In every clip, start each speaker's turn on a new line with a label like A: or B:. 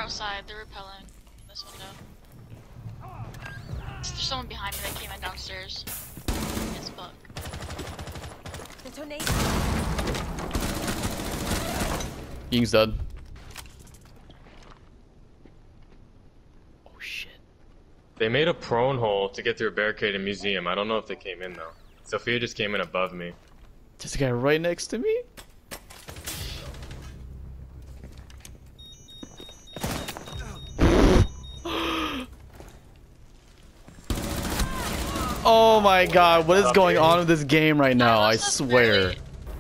A: outside. They're repelling this window. There's someone behind me that came in downstairs. It's Buck.
B: Ying's dead. Oh shit.
C: They made a prone hole to get through a barricaded museum. I don't know if they came in though. Sophia just came in above me.
B: There's a guy right next to me. Oh my god, what is going on with this game right now? I swear.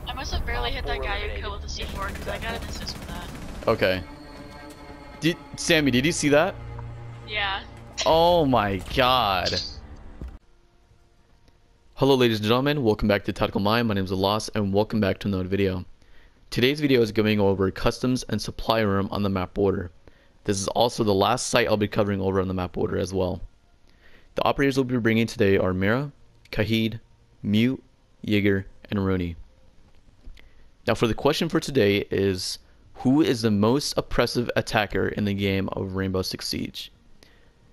A: I must have barely hit that guy who killed with the C4 because I got an assist for that.
B: Okay. Sammy, did you see that?
A: Yeah.
B: Oh my god. Hello ladies and gentlemen, welcome back to Tactical Mind. My name is Alas and welcome back to another video. Today's video is going over customs and supply room on the map border. This is also the last site I'll be covering over on the map border as well. The operators we'll be bringing today are Mira, Kahid, Mute, Jaeger, and Rooney. Now for the question for today is, who is the most oppressive attacker in the game of Rainbow Six Siege?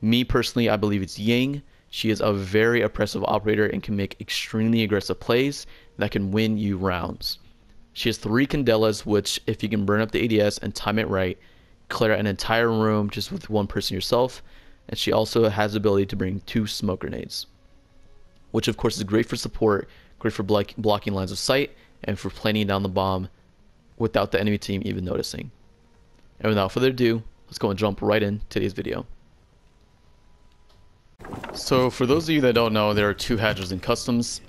B: Me personally, I believe it's Ying. She is a very oppressive operator and can make extremely aggressive plays that can win you rounds. She has 3 Candelas, which if you can burn up the ADS and time it right, clear an entire room just with one person yourself. And she also has the ability to bring 2 smoke grenades, which of course is great for support, great for blocking lines of sight, and for planting down the bomb without the enemy team even noticing. And without further ado, let's go and jump right in today's video. So for those of you that don't know, there are 2 hatches in customs,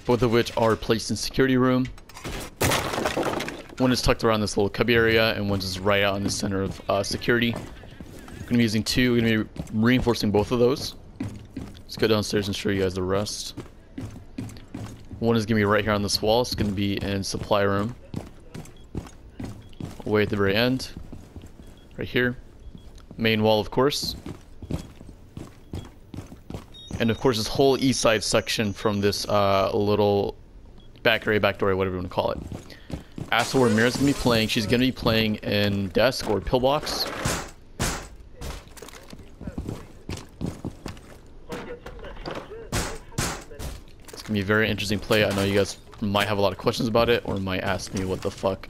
B: both of which are placed in security room. One is tucked around this little cubby area, and one's just right out in the center of security. We're going to be using 2, we're going to be reinforcing both of those. Let's go downstairs and show you guys the rest. One is going to be right here on this wall. It's going to be in supply room. Way at the very end. Right here. Main wall, of course. And of course this whole east side section from this little back area, back door, whatever you want to call it. As for where Mira's going to be playing, she's going to be playing in desk or pillbox. Be a very interesting play. I know you guys might have a lot of questions about it, or might ask me what the fuck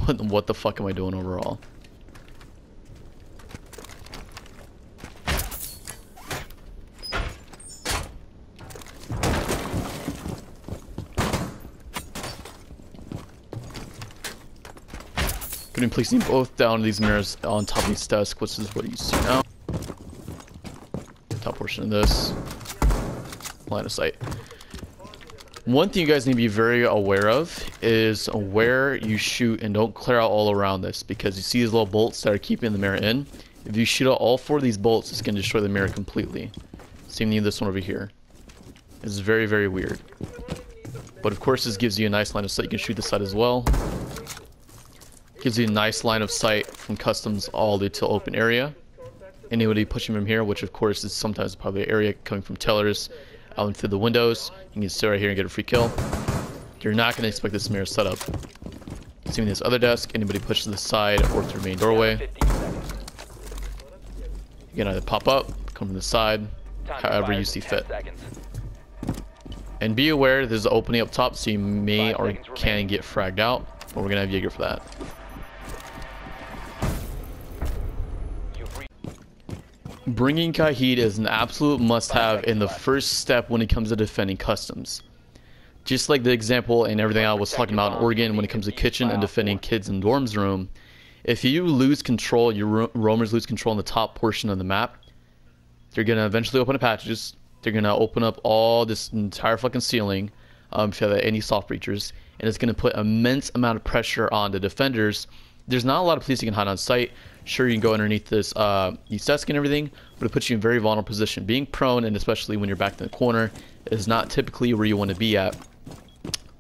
B: what the fuck am I doing overall. Gonna be placing both down these mirrors on top of these desks, which is what you see now. Top portion of this line of sight. One thing you guys need to be very aware of is where you shoot, and don't clear out all around this, because you see these little bolts that are keeping the mirror in. If you shoot out all 4 of these bolts, it's going to destroy the mirror completely. Same thing with this one over here. It's very, very weird. But of course this gives you a nice line of sight. You can shoot this side as well. Gives you a nice line of sight from customs all the way to open area. Anybody pushing from here, which of course is sometimes probably an area coming from tellers, out through the windows. You can sit right here and get a free kill. You're not going to expect this mirror setup. Assuming this other desk, anybody pushes to the side or through the main doorway. You can either pop up, come from the side, however you see fit. And be aware there's an opening up top, so you may or can get fragged out, but we're going to have Jaeger for that. Bringing Kahid is an absolute must-have in the first step when it comes to defending customs. Just like the example and everything I was talking about in Oregon when it comes to kitchen and defending kids in dorms room, if you lose control, your roamers lose control in the top portion of the map, they're going to eventually open up hatches, they're going to open up all this entire fucking ceiling if you have any soft breachers, and it's going to put immense amount of pressure on the defenders. There's not a lot of police you can hide on site. Sure, you can go underneath this desk and everything, but it puts you in a very vulnerable position. Being prone, and especially when you're back in the corner, is not typically where you want to be at,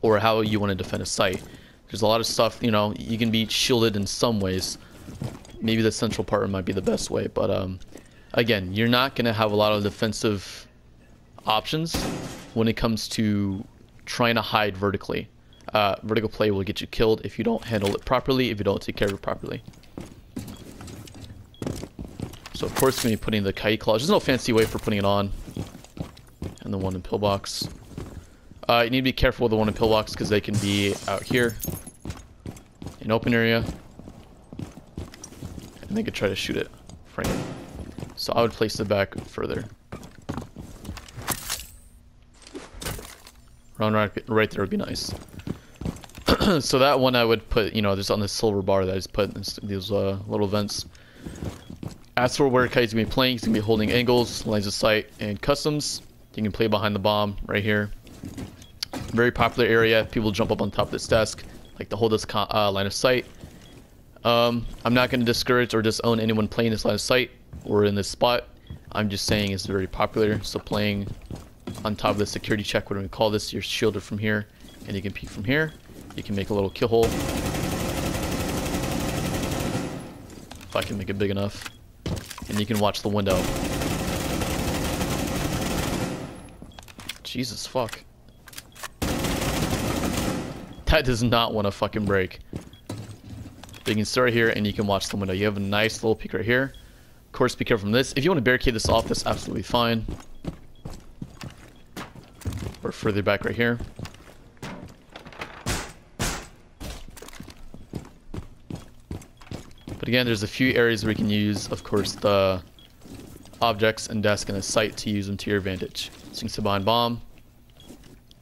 B: or how you want to defend a site. There's a lot of stuff, you know, you can be shielded in some ways. Maybe the central part might be the best way, but again, you're not going to have a lot of defensive options when it comes to trying to hide vertically. Vertical play will get you killed if you don't handle it properly, if you don't take care of it properly. So of course we're going to be putting the Kite Claw. There's no fancy way for putting it on. And the one in pillbox. You need to be careful with the one in pillbox because they can be out here. In open area. And they could try to shoot it. Frame it. So I would place it back further. Around right there would be nice. So that one I would put, you know, just on this silver bar that I just put in these little vents. As for where Kite's going to be playing, he's going to be holding angles, lines of sight, and customs. You can play behind the bomb right here. Very popular area. People jump up on top of this desk, like to hold this line of sight. I'm not going to discourage or disown anyone playing this line of sight or in this spot. I'm just saying it's very popular. So playing on top of the security check, what do we call this? You're shielded from here, and you can peek from here. You can make a little kill hole. If I can make it big enough. And you can watch the window. Jesus fuck. That does not want to fucking break. But you can start here and you can watch the window. You have a nice little peek right here. Of course, be careful from this. If you want to barricade this off, that's absolutely fine. Or further back right here. But again, there's a few areas where you can use, of course, the objects and desk and the sight to use them to your advantage. So you can sit behind bomb,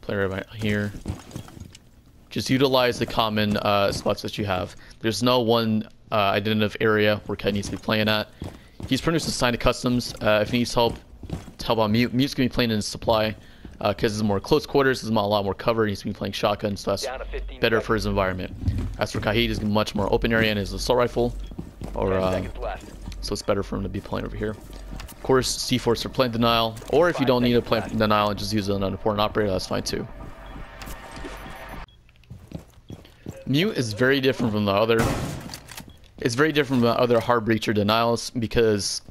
B: play right here. Just utilize the common spots that you have. There's no one identified area where Kite needs to be playing at. He's pretty much assigned to customs. If he needs help out Mute. Mute's going to be playing in supply because it's more close quarters. There's a lot more cover. He's going to be playing shotgun, so that's better for his environment. As for Kahid, he's much more open area in his assault rifle. So it's better for him to be playing over here. Of course, C4s for plant denial, or if you don't need a plant denial and just use an unimportant operator, that's fine too. Mute is very different from the other. It's very different from the other hard breacher denials because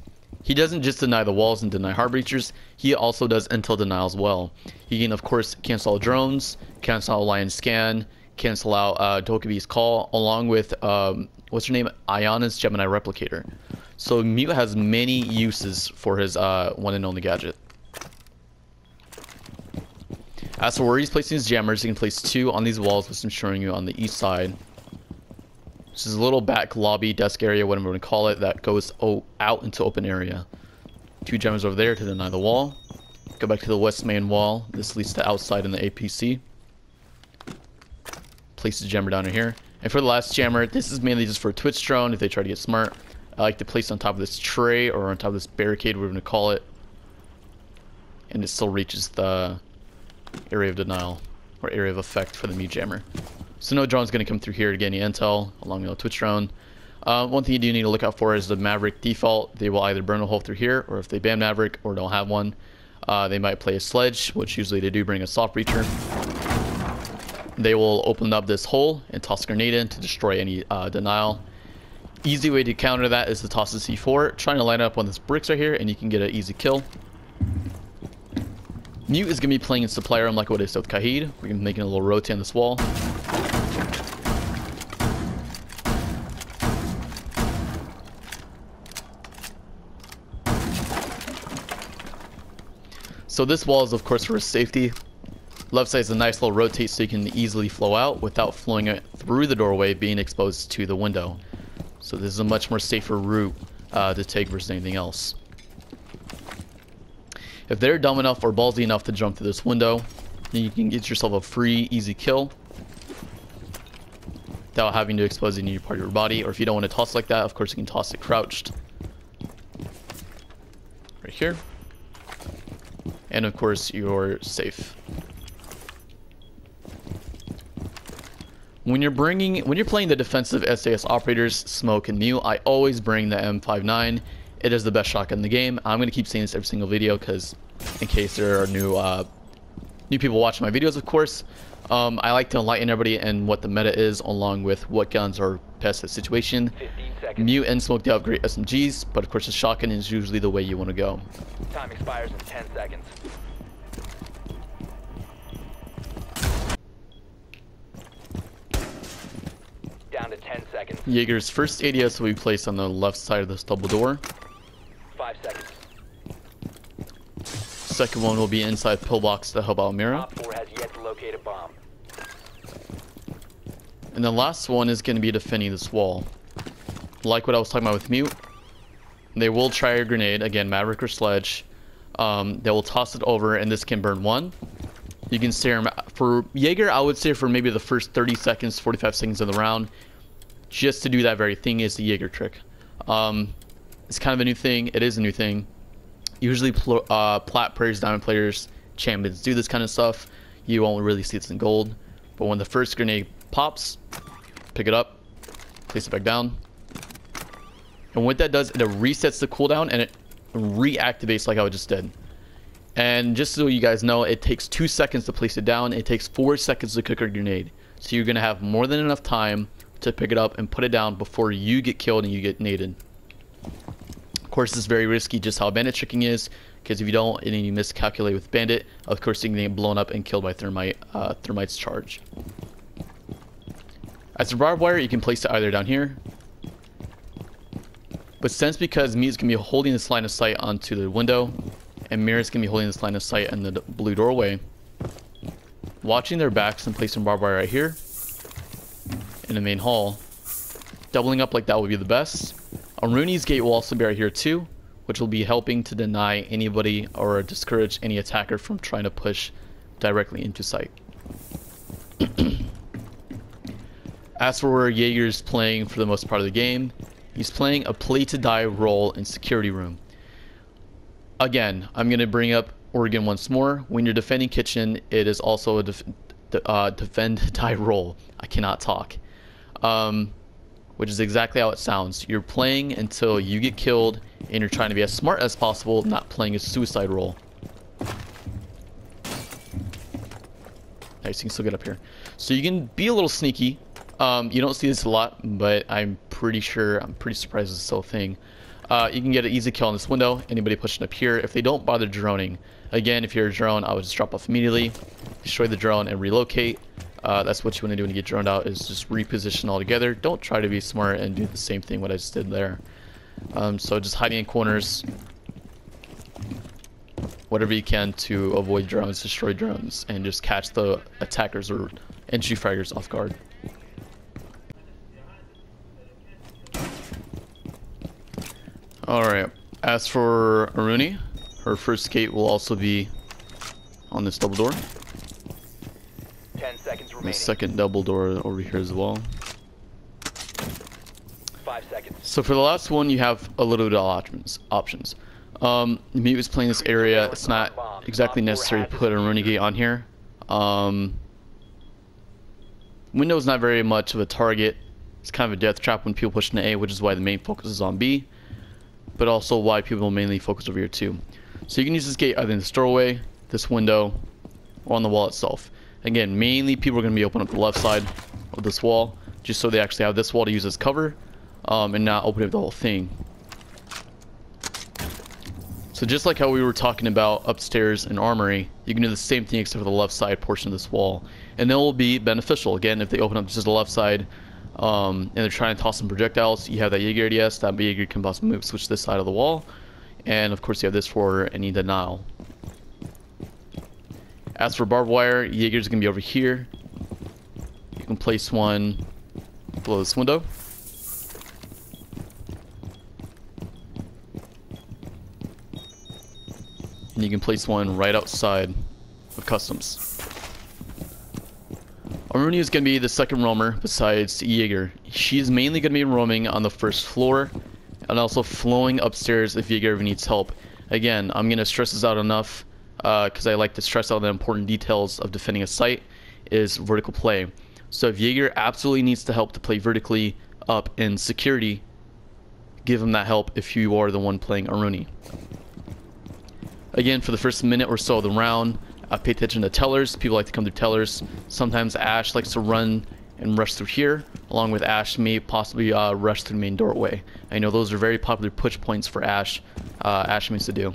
B: he doesn't just deny the walls and deny hard breachers. He also does intel denial as well. He can, of course, cancel out drones, cancel out Lion scan, cancel out Dokubi's call, along with what's her name, Iona's Gemini replicator. So Mute has many uses for his one and only gadget. As for where he's placing his jammers, he can place 2 on these walls, which I'm showing you on the east side. This is a little back lobby desk area, whatever we want to call it, that goes out into open area. 2 jammers over there to deny the wall. Go back to the west main wall. This leads to outside in the APC. Place the jammer down in here. And for the last jammer, this is mainly just for a Twitch drone if they try to get smart. I like to place on top of this tray or on top of this barricade, whatever we want to call it. And it still reaches the area of denial or area of effect for the Mute jammer. So no drone's going to come through here to get any intel along with a Twitch drone. One thing you do need to look out for is the Maverick default. They will either burn a hole through here, or if they ban Maverick or don't have one, they might play a sledge, which usually they do bring a soft breacher. They will open up this hole and toss a grenade in to destroy any denial. Easy way to counter that is to toss a C4, trying to line up on this bricks right here, and you can get an easy kill. Mute is going to be playing in supply room like what it is with Kahid. We're going to be making a little rotate on this wall. So this wall is of course for safety. Left side is a nice little rotate so you can easily flow out without flowing it through the doorway being exposed to the window. So this is a much more safer route to take versus anything else. If they're dumb enough or ballsy enough to jump through this window, then you can get yourself a free, easy kill without having to expose any part of your body. Or if you don't want to toss like that, of course you can toss it crouched. Right here. And of course you're safe. When you're playing the defensive SAS operators, Smoke and Mute, I always bring the M59. It is the best shotgun in the game. I'm going to keep saying this every single video because in case there are new people watching my videos, of course. I like to enlighten everybody in what the meta is along with what guns are best at situation. Mute and Smoke, they have great SMGs, but of course the shotgun is usually the way you want to go.
D: Time expires in 10 seconds. Down to 10 seconds.
B: Jaeger's first ADS will be placed on the left side of this double door. second one will be inside pillbox to help out Mira.
D: Op 4 has yet to locate a bomb.
B: And the last one is going to be defending this wall. Like what I was talking about with Mute, they will try a grenade, again, Maverick or Sledge. They will toss it over, and this can burn one. You can stare him. For Jaeger, I would say for maybe the first 30 seconds, 45 seconds of the round, just to do that very thing is the Jaeger trick. It's kind of a new thing. It is a new thing. Usually, plat players, diamond players, champions do this kind of stuff. You won't really see this in gold. But when the first grenade pops, pick it up, place it back down. And what that does, it resets the cooldown and it reactivates like I just did. And just so you guys know, it takes 2 seconds to place it down. It takes 4 seconds to cook a grenade. So you're going to have more than enough time to pick it up and put it down before you get killed and you get naded. Of course, it's very risky just how bandit tricking is, because if you don't and you miscalculate with bandit, of course you can get blown up and killed by thermite, thermite's charge. As for barbed wire, you can place it either down here. But since because Meat's going to be holding this line of sight onto the window, and Mira's going to be holding this line of sight in the blue doorway, watching their backs and placing barbed wire right here in the main hall, doubling up like that would be the best. Aruni's gate will also be right here too, which will be helping to deny anybody or discourage any attacker from trying to push directly into sight. As for where Jaeger's playing for the most part of the game, he's playing a play to die role in security room. Again, I'm going to bring up Oregon once more. When you're defending kitchen, it is also a defend die role. I cannot talk. Which is exactly how it sounds. You're playing until you get killed, and you're trying to be as smart as possible, not playing a suicide role. Nice, you can still get up here. So you can be a little sneaky. You don't see this a lot, but I'm pretty surprised it's still a thing. You can get an easy kill on this window. Anybody pushing up here, if they don't bother droning. Again, if you're a drone, I would just drop off immediately, destroy the drone, and relocate. That's what you want to do when you get droned out, is just reposition all together. Don't try to be smart and do the same thing what I just did there. So just hiding in corners, whatever you can to avoid drones, destroy drones, and just catch the attackers or entry fraggers off guard. Alright, as for Aruni, her first gate will also be on this double door.
D: 10 seconds remaining.
B: The second double door over here as well.
D: 5 seconds.
B: So for the last one, you have a little bit of options. Mute is playing this area. It's not exactly necessary to put a Aruni gate on here. Window is not very much of a target. It's kind of a death trap when people push into A, which is why the main focus is on B. But also why people mainly focus over here too. So you can use this gate either in this doorway, this window, or on the wall itself. Again, mainly people are going to be opening up the left side of this wall, just so they actually have this wall to use as cover, and not open up the whole thing. So just like how we were talking about upstairs in Armory, you can do the same thing except for the left side portion of this wall. And that will be beneficial. Again, if they open up just the left side, and they're trying to toss some projectiles, you have that Jaeger ADS, that Jaeger can possibly move, switch this side of the wall. And of course you have this for any denial. As for barbed wire, Jaeger's going to be over here. You can place one below this window. And you can place one right outside of customs. Aruni is going to be the second roamer besides Jaeger. She's mainly going to be roaming on the first floor and also flowing upstairs if Jaeger ever needs help. Again, I'm going to stress this out enough because I like to stress out the important details of defending a site is vertical play. So if Jaeger absolutely needs to help to play vertically up in security, give him that help if you are the one playing Aruni. Again, for the first minute or so of the round, pay attention to tellers. People like to come through tellers. Sometimes Ash likes to run and rush through here, along with Ash may possibly rush through the main doorway. I know those are very popular push points for Ash. Ash means to do.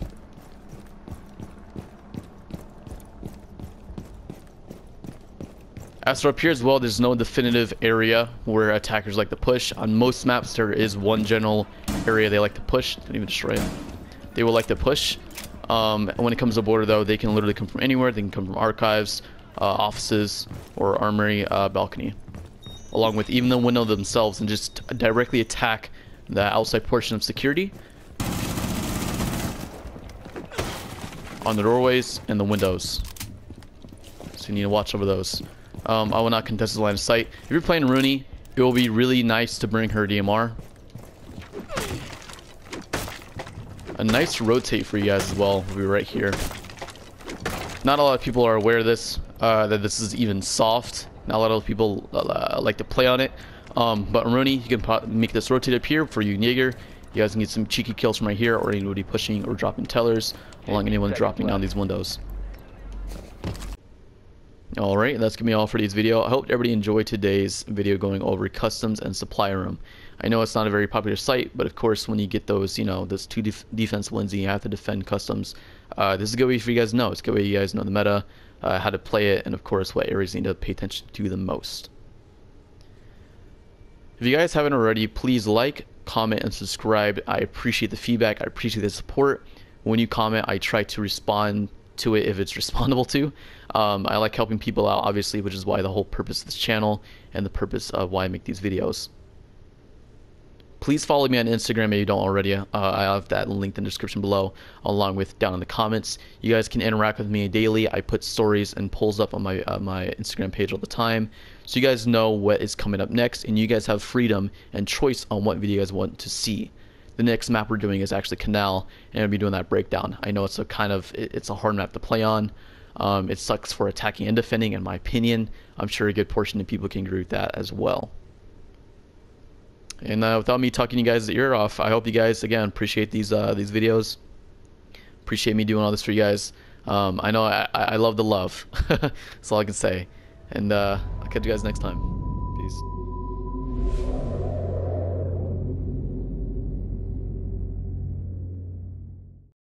B: As for up here as well, there's no definitive area where attackers like to push. On most maps, there is one general area they like to push. Didn't even destroy it. They will like to push. When it comes to border though, they can literally come from anywhere. They can come from archives, offices, or armory balcony, along with even the window themselves, and just directly attack the outside portion of security on the doorways and the windows. So you need to watch over those. I will not contest the line of sight. If you're playing Rooney, it will be really nice to bring her DMR. A nice rotate for you guys as well will be right here. Not a lot of people are aware of this, that this is even soft. Not a lot of people like to play on it. But Rooney, you can make this rotate up here for you, Jaeger. You guys can get some cheeky kills from right here, or anybody pushing or dropping tellers, along anyone dropping down these windows. Alright, that's gonna be all for today's video. I hope everybody enjoyed today's video going over customs and supply room. I know it's not a very popular site, but of course when you get those, you know, those two defense wins and you have to defend customs, this is a good way for you guys to know. It's a good way you guys know the meta, how to play it, and of course what areas you need to pay attention to the most. If you guys haven't already, please like, comment, and subscribe. I appreciate the feedback. I appreciate the support. When you comment, I try to respond to it if it's respondable to. I like helping people out, obviously, which is why the whole purpose of this channel and the purpose of why I make these videos. Please follow me on Instagram if you don't already. I have that linked in the description below, along with down in the comments. You guys can interact with me daily. I put stories and polls up on my Instagram page all the time, so you guys know what is coming up next, and you guys have freedom and choice on what video you guys want to see. The next map we're doing is actually Canal, and I'll be doing that breakdown. I know it's a it's a hard map to play on. It sucks for attacking and defending, in my opinion. I'm sure a good portion of people can agree with that as well. And without me talking you guys the ear off, I hope you guys again appreciate these videos. Appreciate me doing all this for you guys. I know I love the love. That's all I can say. And I'll catch you guys next time.